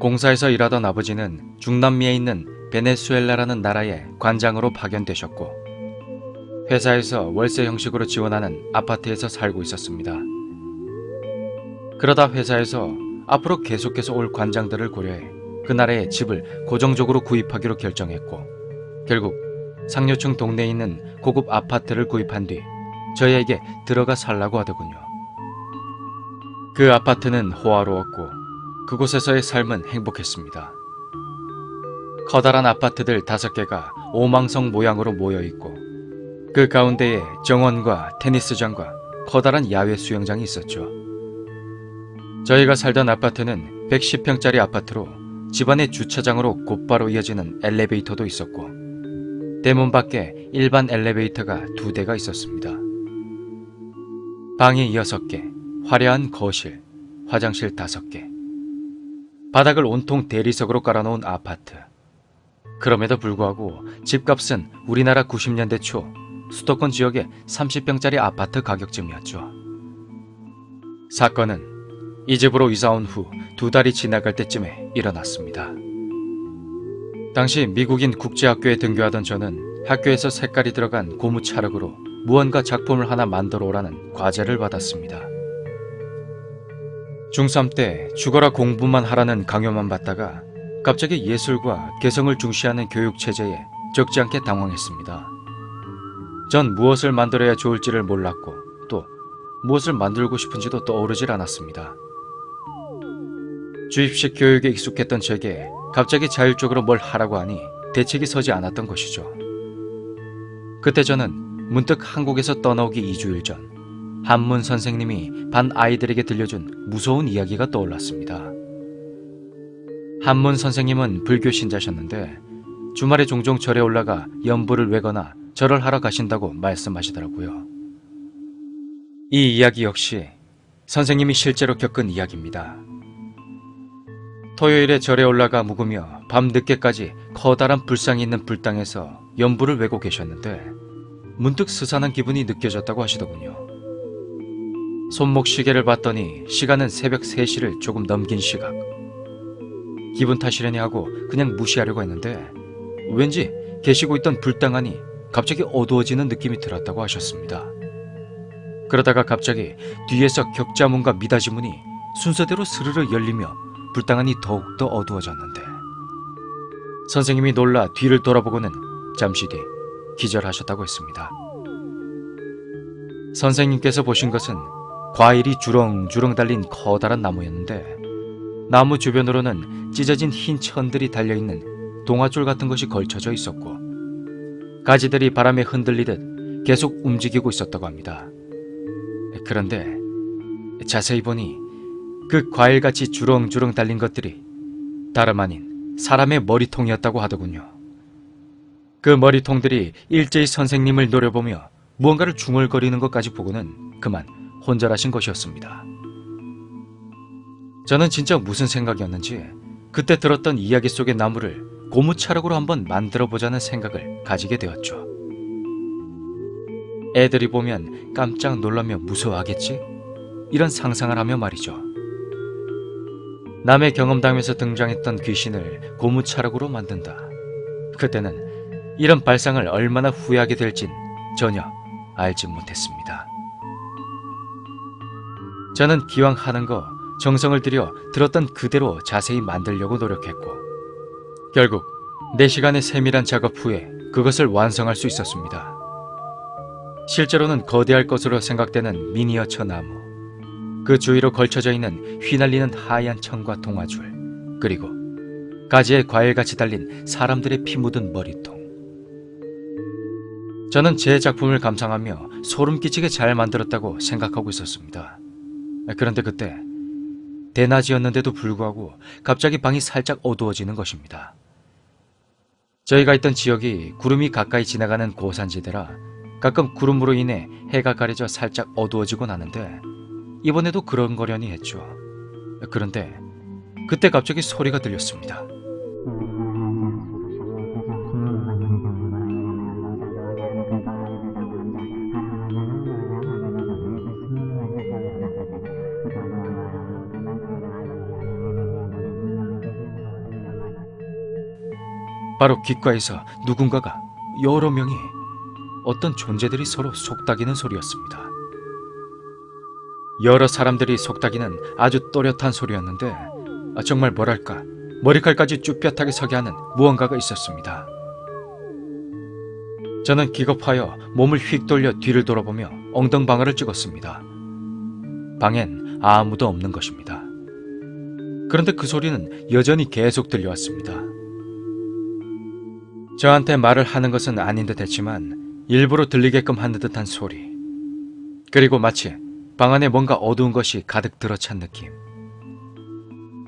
공사에서 일하던 아버지는 중남미에 있는 베네수엘라라는 나라의 관장으로 파견되셨고 회사에서 월세 형식으로 지원하는 아파트에서 살고 있었습니다. 그러다 회사에서 앞으로 계속해서 올 관장들을 고려해 그 나라에 집을 고정적으로 구입하기로 결정했고 결국 상류층 동네에 있는 고급 아파트를 구입한 뒤 저희에게 들어가 살라고 하더군요. 그 아파트는 호화로웠고 그곳에서의 삶은 행복했습니다. 커다란 아파트들 5개가 오망성 모양으로 모여있고 그 가운데에 정원과 테니스장과 커다란 야외 수영장이 있었죠. 저희가 살던 아파트는 110평짜리 아파트로 집안의 주차장으로 곧바로 이어지는 엘리베이터도 있었고 대문 밖에 일반 엘리베이터가 2대가 있었습니다. 방이 6개, 화려한 거실, 화장실 5개, 바닥을 온통 대리석으로 깔아놓은 아파트. 그럼에도 불구하고 집값은 우리나라 90년대 초 수도권 지역의 30평짜리 아파트 가격쯤이었죠. 사건은 이 집으로 이사온 후 2달이 지나갈 때쯤에 일어났습니다. 당시 미국인 국제학교에 등교하던 저는 학교에서 색깔이 들어간 고무 찰흙으로 무언가 작품을 하나 만들어 오라는 과제를 받았습니다. 중3 때 죽어라 공부만 하라는 강요만 받다가 갑자기 예술과 개성을 중시하는 교육체제에 적지 않게 당황했습니다. 전 무엇을 만들어야 좋을지를 몰랐고 또 무엇을 만들고 싶은지도 떠오르질 않았습니다. 주입식 교육에 익숙했던 제게 갑자기 자율적으로 뭘 하라고 하니 대책이 서지 않았던 것이죠. 그때 저는 문득 한국에서 떠나오기 2주일 전 한문 선생님이 반 아이들에게 들려준 무서운 이야기가 떠올랐습니다. 한문 선생님은 불교 신자셨는데 주말에 종종 절에 올라가 연불을 외거나 절을 하러 가신다고 말씀하시더라고요. 이 이야기 역시 선생님이 실제로 겪은 이야기입니다. 토요일에 절에 올라가 묵으며 밤늦게까지 커다란 불상이 있는 불당에서 연불을 외고 계셨는데 문득 스산한 기분이 느껴졌다고 하시더군요. 손목 시계를 봤더니 시간은 새벽 3시를 조금 넘긴 시각. 기분 탓이려니 하고 그냥 무시하려고 했는데 왠지 계시고 있던 불당 안이 갑자기 어두워지는 느낌이 들었다고 하셨습니다. 그러다가 갑자기 뒤에서 격자문과 미닫이문이 순서대로 스르르 열리며 불당 안이 더욱더 어두워졌는데 선생님이 놀라 뒤를 돌아보고는 잠시 뒤 기절하셨다고 했습니다. 선생님께서 보신 것은 과일이 주렁주렁 달린 커다란 나무였는데 나무 주변으로는 찢어진 흰 천들이 달려있는 동아줄 같은 것이 걸쳐져 있었고 가지들이 바람에 흔들리듯 계속 움직이고 있었다고 합니다. 그런데 자세히 보니 그 과일같이 주렁주렁 달린 것들이 다름 아닌 사람의 머리통이었다고 하더군요. 그 머리통들이 일제히 선생님을 노려보며 무언가를 중얼거리는 것까지 보고는 그만 혼절하신 것이었습니다. 저는 진짜 무슨 생각이었는지 그때 들었던 이야기 속의 나무를 고무차력으로 한번 만들어보자는 생각을 가지게 되었죠. 애들이 보면 깜짝 놀라며 무서워하겠지? 이런 상상을 하며 말이죠. 남의 경험담에서 등장했던 귀신을 고무차력으로 만든다. 그때는 이런 발상을 얼마나 후회하게 될진 전혀 알지 못했습니다. 저는 기왕 하는 거 정성을 들여 들었던 그대로 자세히 만들려고 노력했고 결국 4시간의 세밀한 작업 후에 그것을 완성할 수 있었습니다. 실제로는 거대할 것으로 생각되는 미니어처 나무, 그 주위로 걸쳐져 있는 휘날리는 하얀 천과 동아줄, 그리고 가지에 과일같이 달린 사람들의 피 묻은 머리통. 저는 제 작품을 감상하며 소름 끼치게 잘 만들었다고 생각하고 있었습니다. 그런데 그때 대낮이었는데도 불구하고 갑자기 방이 살짝 어두워지는 것입니다. 저희가 있던 지역이 구름이 가까이 지나가는 고산지대라 가끔 구름으로 인해 해가 가려져 살짝 어두워지곤 하는데 이번에도 그런거려니 했죠. 그런데 그때 갑자기 소리가 들렸습니다. 바로 귓가에서 누군가가, 여러 명이, 어떤 존재들이 서로 속닥이는 소리였습니다. 여러 사람들이 속닥이는 아주 또렷한 소리였는데 정말 뭐랄까 머리칼까지 쭈뼛하게 서게 하는 무언가가 있었습니다. 저는 기겁하여 몸을 휙 돌려 뒤를 돌아보며 엉덩방아를 찍었습니다. 방엔 아무도 없는 것입니다. 그런데 그 소리는 여전히 계속 들려왔습니다. 저한테 말을 하는 것은 아닌 듯 했지만 일부러 들리게끔 하는 듯한 소리. 그리고 마치 방 안에 뭔가 어두운 것이 가득 들어찬 느낌.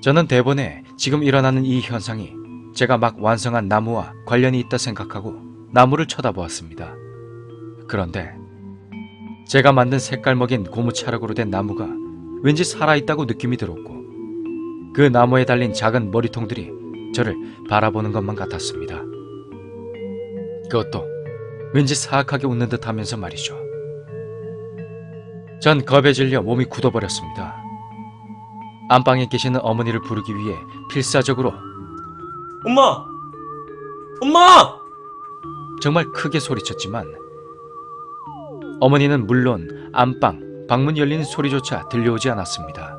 저는 대본에 지금 일어나는 이 현상이 제가 막 완성한 나무와 관련이 있다 생각하고 나무를 쳐다보았습니다. 그런데 제가 만든 색깔 먹인 고무차력으로 된 나무가 왠지 살아있다고 느낌이 들었고 그 나무에 달린 작은 머리통들이 저를 바라보는 것만 같았습니다. 그것도 왠지 사악하게 웃는 듯 하면서 말이죠. 전 겁에 질려 몸이 굳어버렸습니다. 안방에 계시는 어머니를 부르기 위해 필사적으로 엄마! 엄마! 정말 크게 소리쳤지만 어머니는 물론 안방, 방문 열리는 소리조차 들려오지 않았습니다.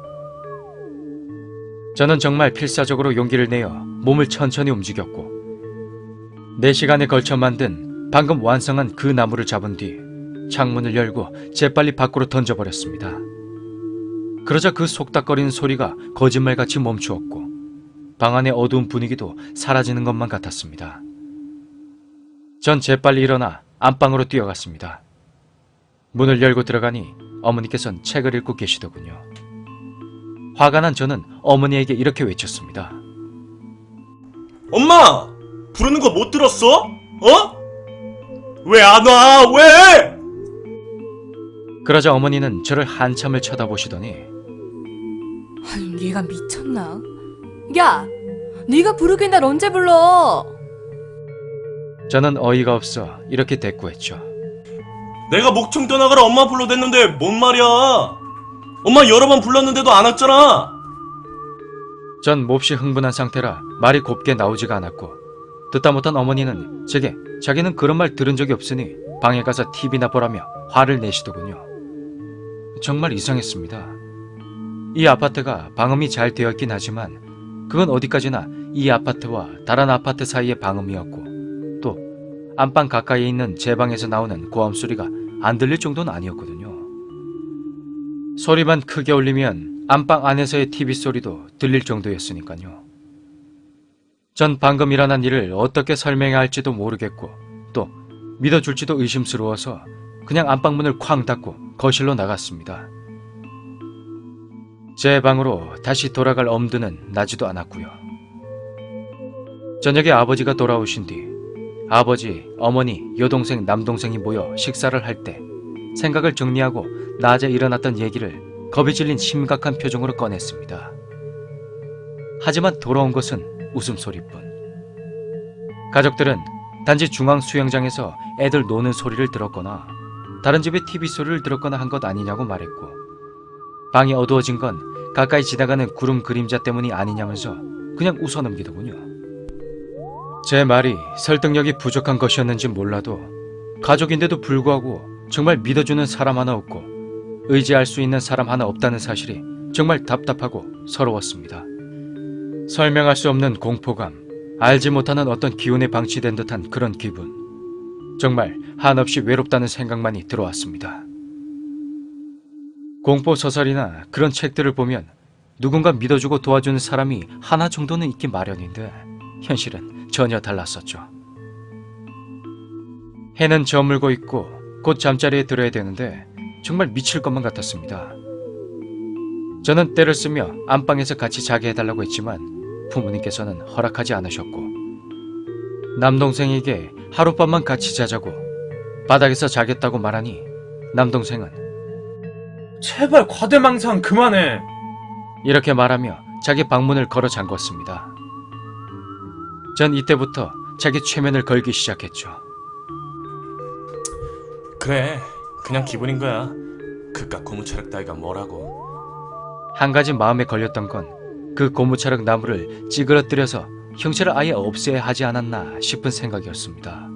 저는 정말 필사적으로 용기를 내어 몸을 천천히 움직였고 4시간에 걸쳐 만든 방금 완성한 그 나무를 잡은 뒤 창문을 열고 재빨리 밖으로 던져버렸습니다. 그러자 그 속닥거리는 소리가 거짓말같이 멈추었고 방 안의 어두운 분위기도 사라지는 것만 같았습니다. 전 재빨리 일어나 안방으로 뛰어갔습니다. 문을 열고 들어가니 어머니께서는 책을 읽고 계시더군요. 화가 난 저는 어머니에게 이렇게 외쳤습니다. 엄마! 부르는 거 못 들었어? 어? 왜 안 와? 왜? 그러자 어머니는 저를 한참을 쳐다보시더니 아니, 얘가 미쳤나? 야! 네가 부르긴 날 언제 불러? 저는 어이가 없어 이렇게 대꾸했죠. 내가 목청 떠나가라 엄마 불러댔는데 뭔 말이야? 엄마 여러 번 불렀는데도 안 왔잖아. 전 몹시 흥분한 상태라 말이 곱게 나오지가 않았고 듣다 못한 어머니는 제게 자기는 그런 말 들은 적이 없으니 방에 가서 TV나 보라며 화를 내시더군요. 정말 이상했습니다. 이 아파트가 방음이 잘 되어 있긴 하지만 그건 어디까지나 이 아파트와 다른 아파트 사이의 방음이었고 또 안방 가까이에 있는 제 방에서 나오는 고함 소리가 안 들릴 정도는 아니었거든요. 소리만 크게 울리면 안방 안에서의 TV 소리도 들릴 정도였으니까요. 전 방금 일어난 일을 어떻게 설명해야 할지도 모르겠고 또 믿어줄지도 의심스러워서 그냥 안방문을 쾅 닫고 거실로 나갔습니다. 제 방으로 다시 돌아갈 엄두는 나지도 않았고요. 저녁에 아버지가 돌아오신 뒤 아버지, 어머니, 여동생, 남동생이 모여 식사를 할 때 생각을 정리하고 낮에 일어났던 얘기를 겁이 질린 심각한 표정으로 꺼냈습니다. 하지만 돌아온 것은 웃음소리뿐. 가족들은 단지 중앙 수영장에서 애들 노는 소리를 들었거나 다른 집의 TV 소리를 들었거나 한 것 아니냐고 말했고 방이 어두워진 건 가까이 지나가는 구름 그림자 때문이 아니냐면서 그냥 웃어넘기더군요. 제 말이 설득력이 부족한 것이었는지 몰라도 가족인데도 불구하고 정말 믿어주는 사람 하나 없고 의지할 수 있는 사람 하나 없다는 사실이 정말 답답하고 서러웠습니다. 설명할 수 없는 공포감, 알지 못하는 어떤 기운에 방치된 듯한 그런 기분. 정말 한없이 외롭다는 생각만이 들어왔습니다. 공포소설이나 그런 책들을 보면 누군가 믿어주고 도와주는 사람이 하나 정도는 있기 마련인데 현실은 전혀 달랐었죠. 해는 저물고 있고 곧 잠자리에 들어야 되는데 정말 미칠 것만 같았습니다. 저는 때를 쓰며 안방에서 같이 자게 해달라고 했지만 부모님께서는 허락하지 않으셨고 남동생에게 하룻밤만 같이 자자고 바닥에서 자겠다고 말하니 남동생은 제발 과대망상 그만해. 이렇게 말하며 자기 방문을 걸어 잠궜습니다. 전 이때부터 자기 최면을 걸기 시작했죠. 그래, 그냥 기분인 거야. 그깟 고무차력 따위가 뭐라고. 한 가지 마음에 걸렸던 건 그 고무차력 나무를 찌그러뜨려서 형체를 아예 없애야 하지 않았나 싶은 생각이었습니다.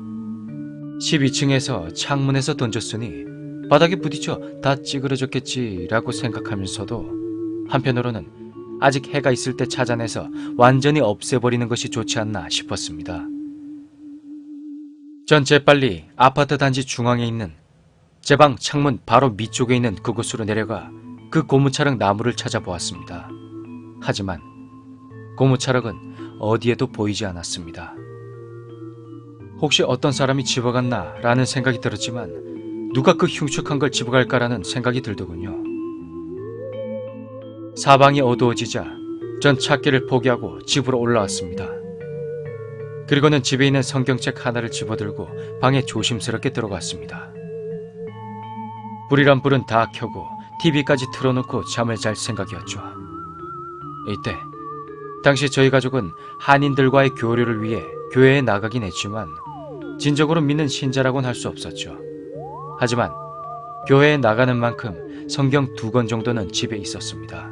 12층에서 창문에서 던졌으니 바닥에 부딪혀 다 찌그러졌겠지라고 생각하면서도 한편으로는 아직 해가 있을 때 찾아내서 완전히 없애버리는 것이 좋지 않나 싶었습니다. 전 재빨리 아파트 단지 중앙에 있는 제 방 창문 바로 밑쪽에 있는 그곳으로 내려가 그 고무차력 나무를 찾아보았습니다. 하지만 고무차력은 어디에도 보이지 않았습니다. 혹시 어떤 사람이 집어갔나 라는 생각이 들었지만 누가 그 흉측한 걸 집어갈까라는 생각이 들더군요. 사방이 어두워지자 전 찾기를 포기하고 집으로 올라왔습니다. 그리고는 집에 있는 성경책 하나를 집어들고 방에 조심스럽게 들어갔습니다. 불이란 불은 다 켜고 TV까지 틀어놓고 잠을 잘 생각이었죠. 이때 당시 저희 가족은 한인들과의 교류를 위해 교회에 나가긴 했지만 진정으로 믿는 신자라고는 할 수 없었죠. 하지만 교회에 나가는 만큼 성경 2권 정도는 집에 있었습니다.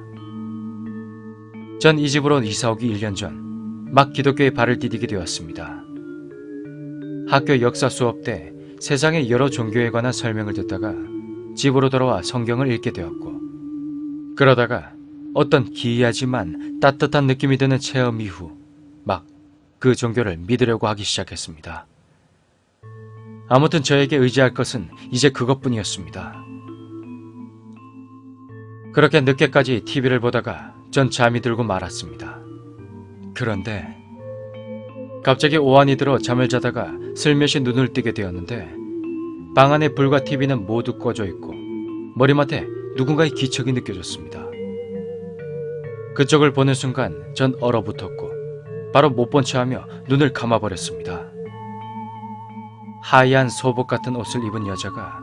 전 이 집으로 이사 오기 1년 전 막 기독교에 발을 디디게 되었습니다. 학교 역사 수업 때 세상의 여러 종교에 관한 설명을 듣다가 집으로 돌아와 성경을 읽게 되었고, 그러다가 어떤 기이하지만 따뜻한 느낌이 드는 체험 이후 막 그 종교를 믿으려고 하기 시작했습니다. 아무튼 저에게 의지할 것은 이제 그것뿐이었습니다. 그렇게 늦게까지 TV를 보다가 전 잠이 들고 말았습니다. 그런데 갑자기 오한이 들어 잠을 자다가 슬며시 눈을 뜨게 되었는데 방 안의 불과 TV는 모두 꺼져 있고 머리맡에 누군가의 기척이 느껴졌습니다. 그쪽을 보는 순간 전 얼어붙었고 바로 못 본 체하며 눈을 감아버렸습니다. 하얀 소복 같은 옷을 입은 여자가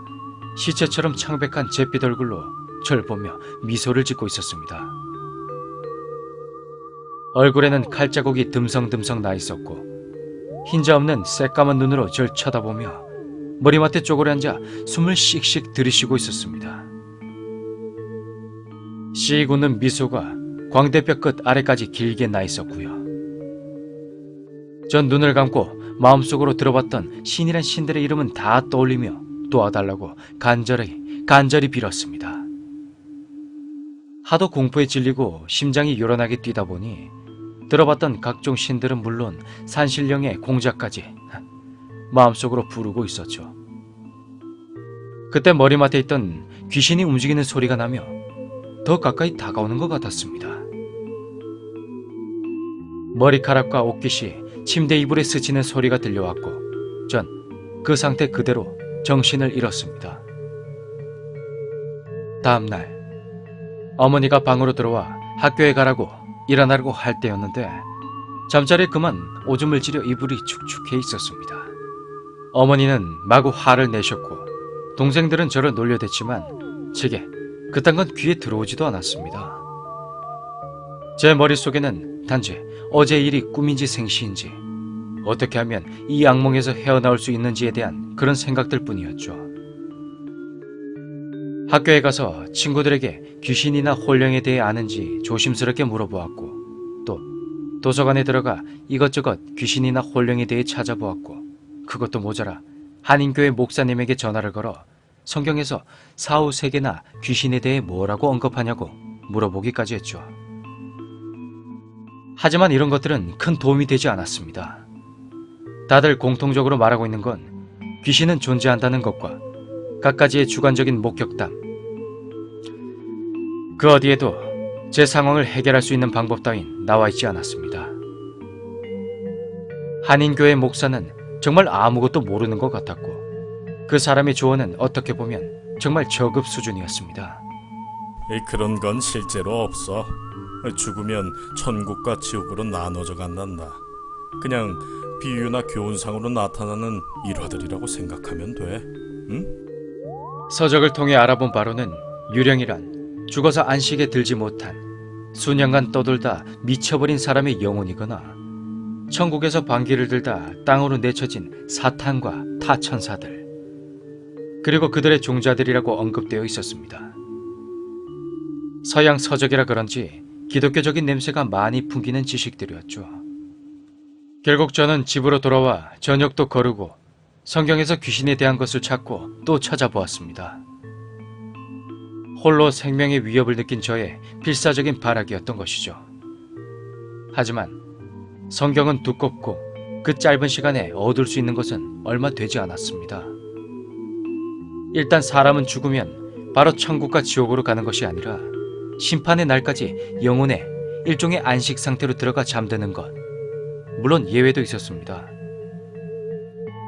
시체처럼 창백한 잿빛 얼굴로 절 보며 미소를 짓고 있었습니다. 얼굴에는 칼자국이 듬성듬성 나 있었고 흰자 없는 새까만 눈으로 절 쳐다보며 머리맡에 쪼그려 앉아 숨을 씩씩 들이쉬고 있었습니다. 씩 웃는 미소가 광대뼈 끝 아래까지 길게 나 있었고요. 전 눈을 감고 마음속으로 들어봤던 신이란 신들의 이름은 다 떠올리며 도와달라고 간절히 빌었습니다. 하도 공포에 질리고 심장이 요란하게 뛰다 보니 들어봤던 각종 신들은 물론 산신령의 공자까지 마음속으로 부르고 있었죠. 그때 머리맡에 있던 귀신이 움직이는 소리가 나며 더 가까이 다가오는 것 같았습니다. 머리카락과 옷깃이 침대 이불에 스치는 소리가 들려왔고 전 그 상태 그대로 정신을 잃었습니다. 다음날 어머니가 방으로 들어와 학교에 가라고 일어나라고 할 때였는데 잠자리에 그만 오줌을 지려 이불이 축축해 있었습니다. 어머니는 마구 화를 내셨고 동생들은 저를 놀려댔지만 제게 그딴 건 귀에 들어오지도 않았습니다. 제 머릿속에는 단지 어제 일이 꿈인지 생시인지 어떻게 하면 이 악몽에서 헤어나올 수 있는지에 대한 그런 생각들 뿐이었죠. 학교에 가서 친구들에게 귀신이나 홀령에 대해 아는지 조심스럽게 물어보았고 또 도서관에 들어가 이것저것 귀신이나 홀령에 대해 찾아보았고 그것도 모자라 한인교회 목사님에게 전화를 걸어 성경에서 사후세계나 귀신에 대해 뭐라고 언급하냐고 물어보기까지 했죠. 하지만 이런 것들은 큰 도움이 되지 않았습니다. 다들 공통적으로 말하고 있는 건 귀신은 존재한다는 것과 갖가지의 주관적인 목격담, 그 어디에도 제 상황을 해결할 수 있는 방법 따윈 나와 있지 않았습니다. 한인교회 목사는 정말 아무것도 모르는 것 같았고 그 사람의 조언은 어떻게 보면 정말 저급 수준이었습니다. 그런 건 실제로 없어. 죽으면 천국과 지옥으로 나눠져 간단다. 그냥 비유나 교훈상으로 나타나는 일화들이라고 생각하면 돼. 응? 서적을 통해 알아본 바로는 유령이란 죽어서 안식에 들지 못한 수년간 떠돌다 미쳐버린 사람의 영혼이거나 천국에서 방귀를 들다 땅으로 내쳐진 사탄과 타천사들, 그리고 그들의 종자들이라고 언급되어 있었습니다. 서양 서적이라 그런지 기독교적인 냄새가 많이 풍기는 지식들이었죠. 결국 저는 집으로 돌아와 저녁도 거르고 성경에서 귀신에 대한 것을 찾고 또 찾아보았습니다. 홀로 생명의 위협을 느낀 저의 필사적인 발악이었던 것이죠. 하지만 성경은 두껍고 그 짧은 시간에 얻을 수 있는 것은 얼마 되지 않았습니다. 일단 사람은 죽으면 바로 천국과 지옥으로 가는 것이 아니라 심판의 날까지 영혼의 일종의 안식 상태로 들어가 잠드는 것. 물론 예외도 있었습니다.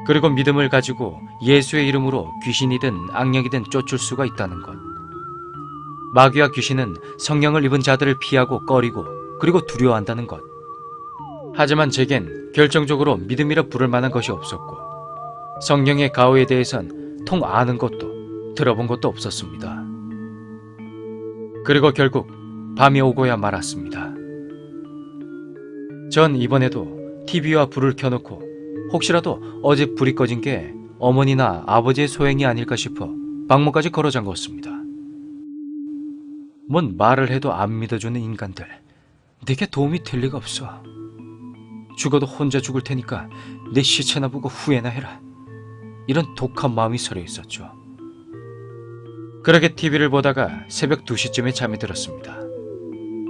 그리고 믿음을 가지고 예수의 이름으로 귀신이든 악령이든 쫓을 수가 있다는 것. 마귀와 귀신은 성령을 입은 자들을 피하고 꺼리고 그리고 두려워한다는 것. 하지만 제겐 결정적으로 믿음이라 부를 만한 것이 없었고 성령의 가호에 대해선 통 아는 것도 들어본 것도 없었습니다. 그리고 결국 밤이 오고야 말았습니다. 전 이번에도 TV와 불을 켜놓고 혹시라도 어제 불이 꺼진 게 어머니나 아버지의 소행이 아닐까 싶어 방문까지 걸어 잠궜습니다. 뭔 말을 해도 안 믿어주는 인간들, 내게 도움이 될 리가 없어. 죽어도 혼자 죽을 테니까 내 시체나 보고 후회나 해라. 이런 독한 마음이 서려 있었죠. 그렇게 TV를 보다가 새벽 2시쯤에 잠이 들었습니다.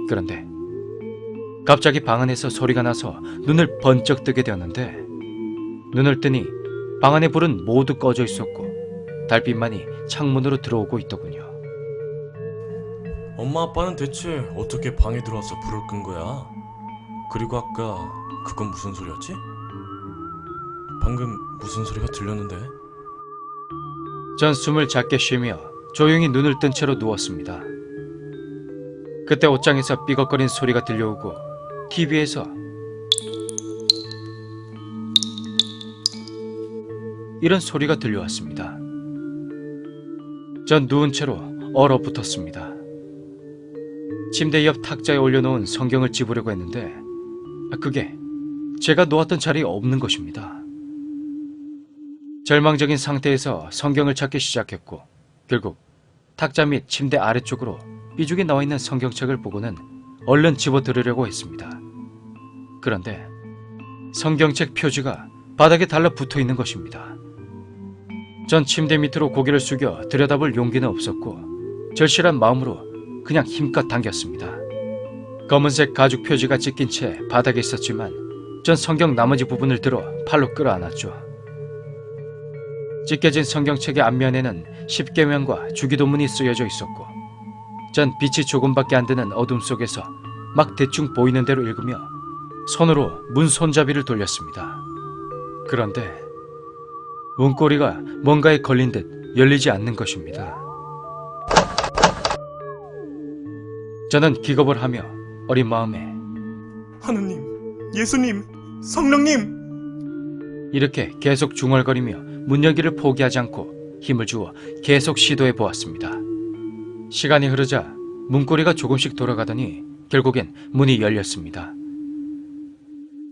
그런데 갑자기 방 안에서 소리가 나서 눈을 번쩍 뜨게 되었는데 눈을 뜨니 방 안의 불은 모두 꺼져 있었고 달빛만이 창문으로 들어오고 있더군요. 엄마 아빠는 대체 어떻게 방에 들어와서 불을 끈 거야? 그리고 아까 그건 무슨 소리였지? 방금 무슨 소리가 들렸는데? 전 숨을 작게 쉬며 조용히 눈을 뜬 채로 누웠습니다. 그때 옷장에서 삐걱거린 소리가 들려오고 TV에서 이런 소리가 들려왔습니다. 전 누운 채로 얼어붙었습니다. 침대 옆 탁자에 올려놓은 성경을 집으려고 했는데 그게 제가 놓았던 자리에 없는 것입니다. 절망적인 상태에서 성경을 찾기 시작했고 결국 탁자 및 침대 아래쪽으로 삐죽이 나와있는 성경책을 보고는 얼른 집어들으려고 했습니다. 그런데 성경책 표지가 바닥에 달라붙어 있는 것입니다. 전 침대 밑으로 고개를 숙여 들여다볼 용기는 없었고 절실한 마음으로 그냥 힘껏 당겼습니다. 검은색 가죽 표지가 찢긴 채 바닥에 있었지만 전 성경 나머지 부분을 들어 팔로 끌어안았죠. 찢겨진 성경책의 앞면에는 십계명과 주기도문이 쓰여져 있었고 전 빛이 조금밖에 안 드는 어둠 속에서 막 대충 보이는 대로 읽으며 손으로 문 손잡이를 돌렸습니다. 그런데 문고리가 뭔가에 걸린 듯 열리지 않는 것입니다. 저는 기겁을 하며 어린 마음에 하느님, 예수님, 성령님! 이렇게 계속 중얼거리며 문 열기를 포기하지 않고 힘을 주어 계속 시도해 보았습니다. 시간이 흐르자 문고리가 조금씩 돌아가더니 결국엔 문이 열렸습니다.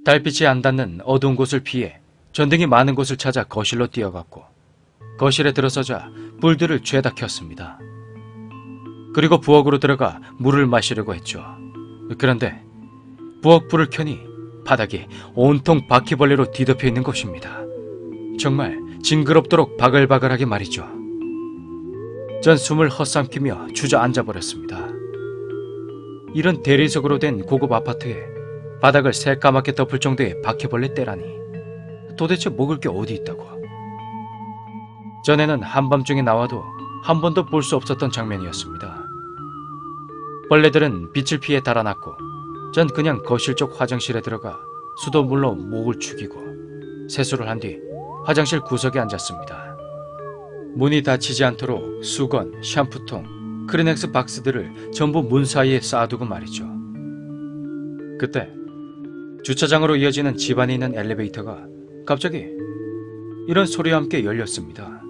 달빛이 안 닿는 어두운 곳을 피해 전등이 많은 곳을 찾아 거실로 뛰어갔고 거실에 들어서자 불들을 죄다 켰습니다. 그리고 부엌으로 들어가 물을 마시려고 했죠. 그런데 부엌 불을 켜니 바닥이 온통 바퀴벌레로 뒤덮여 있는 것입니다. 정말 징그럽도록 바글바글하게 말이죠. 전 숨을 헛삼키며 주저앉아 버렸습니다. 이런 대리석으로 된 고급 아파트에 바닥을 새까맣게 덮을 정도의 바퀴벌레 떼라니 도대체 먹을 게 어디 있다고. 전에는 한밤중에 나와도 한 번도 볼 수 없었던 장면이었습니다. 벌레들은 빛을 피해 달아났고 전 그냥 거실 쪽 화장실에 들어가 수돗물로 목을 죽이고 세수를 한 뒤 화장실 구석에 앉았습니다. 문이 닫히지 않도록 수건, 샴푸통, 크리넥스 박스들을 전부 문 사이에 쌓아두고 말이죠. 그때 주차장으로 이어지는 집 안에 있는 엘리베이터가 갑자기 이런 소리와 함께 열렸습니다.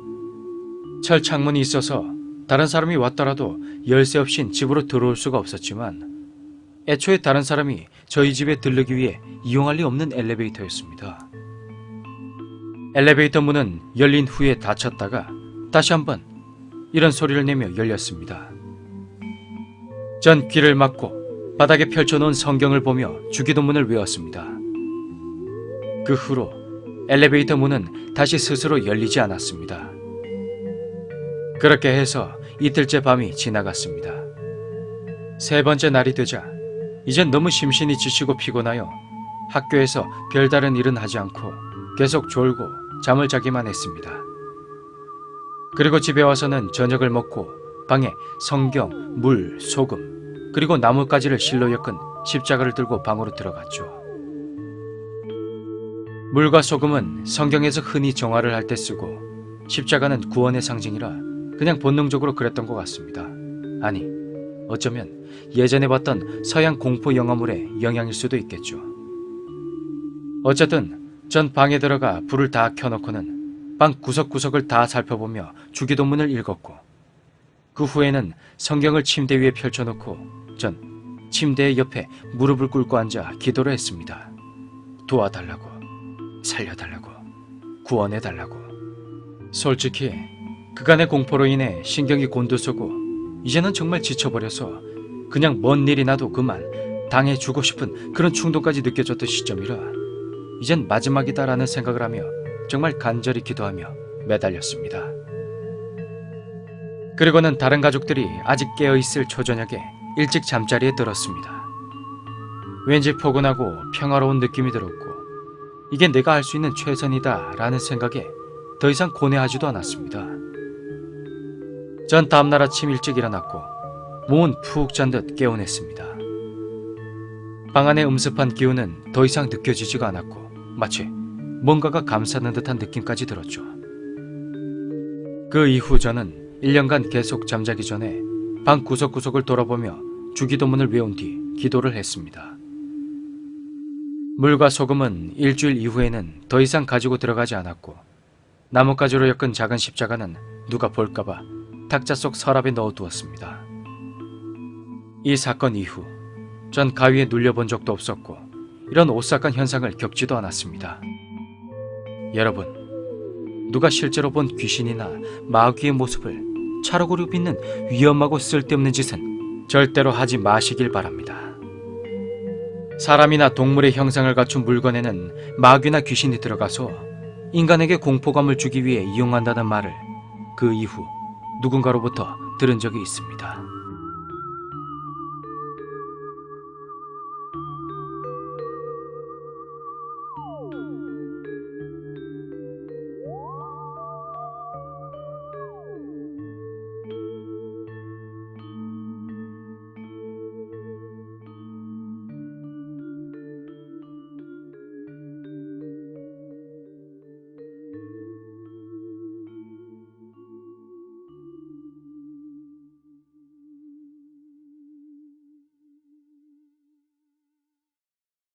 철창문이 있어서 다른 사람이 왔더라도 열쇠 없인 집으로 들어올 수가 없었지만 애초에 다른 사람이 저희 집에 들르기 위해 이용할 리 없는 엘리베이터였습니다. 엘리베이터 문은 열린 후에 닫혔다가 다시 한번 이런 소리를 내며 열렸습니다. 전 귀를 막고 바닥에 펼쳐놓은 성경을 보며 주기도문을 외웠습니다. 그 후로 엘리베이터 문은 다시 스스로 열리지 않았습니다. 그렇게 해서 이틀째 밤이 지나갔습니다. 세 번째 날이 되자 이젠 너무 심신이 지치고 피곤하여 학교에서 별다른 일은 하지 않고 계속 졸고 잠을 자기만 했습니다. 그리고 집에 와서는 저녁을 먹고 방에 성경, 물, 소금, 그리고 나뭇가지를 실로 엮은 십자가를 들고 방으로 들어갔죠. 물과 소금은 성경에서 흔히 정화를 할 때 쓰고 십자가는 구원의 상징이라 그냥 본능적으로 그랬던 것 같습니다. 아니, 어쩌면 예전에 봤던 서양 공포 영화물의 영향일 수도 있겠죠. 어쨌든 전 방에 들어가 불을 다 켜놓고는 방 구석구석을 다 살펴보며 주기도문을 읽었고 그 후에는 성경을 침대 위에 펼쳐놓고 전 침대의 옆에 무릎을 꿇고 앉아 기도를 했습니다. 도와달라고, 살려달라고, 구원해달라고. 솔직히 그간의 공포로 인해 신경이 곤두서고 이제는 정말 지쳐버려서 그냥 뭔 일이 나도 그만 당해주고 싶은 그런 충동까지 느껴졌던 시점이라 이젠 마지막이다라는 생각을 하며 정말 간절히 기도하며 매달렸습니다. 그리고는 다른 가족들이 아직 깨어있을 초저녁에 일찍 잠자리에 들었습니다. 왠지 포근하고 평화로운 느낌이 들었고 이게 내가 할 수 있는 최선이다 라는 생각에 더 이상 고뇌하지도 않았습니다. 전 다음날 아침 일찍 일어났고 몸은 푹 잔 듯 개운했습니다. 방 안의 음습한 기운은 더 이상 느껴지지가 않았고 마치 뭔가가 감싸는 듯한 느낌까지 들었죠. 그 이후 저는 1년간 계속 잠자기 전에 방 구석구석을 돌아보며 주기도문을 외운 뒤 기도를 했습니다. 물과 소금은 일주일 이후에는 더 이상 가지고 들어가지 않았고 나뭇가지로 엮은 작은 십자가는 누가 볼까봐 탁자 속 서랍에 넣어두었습니다. 이 사건 이후 전 가위에 눌려본 적도 없었고 이런 오싹한 현상을 겪지도 않았습니다. 여러분, 누가 실제로 본 귀신이나 마귀의 모습을 차로그로 빚는 위험하고 쓸데없는 짓은 절대로 하지 마시길 바랍니다. 사람이나 동물의 형상을 갖춘 물건에는 마귀나 귀신이 들어가서 인간에게 공포감을 주기 위해 이용한다는 말을 그 이후 누군가로부터 들은 적이 있습니다.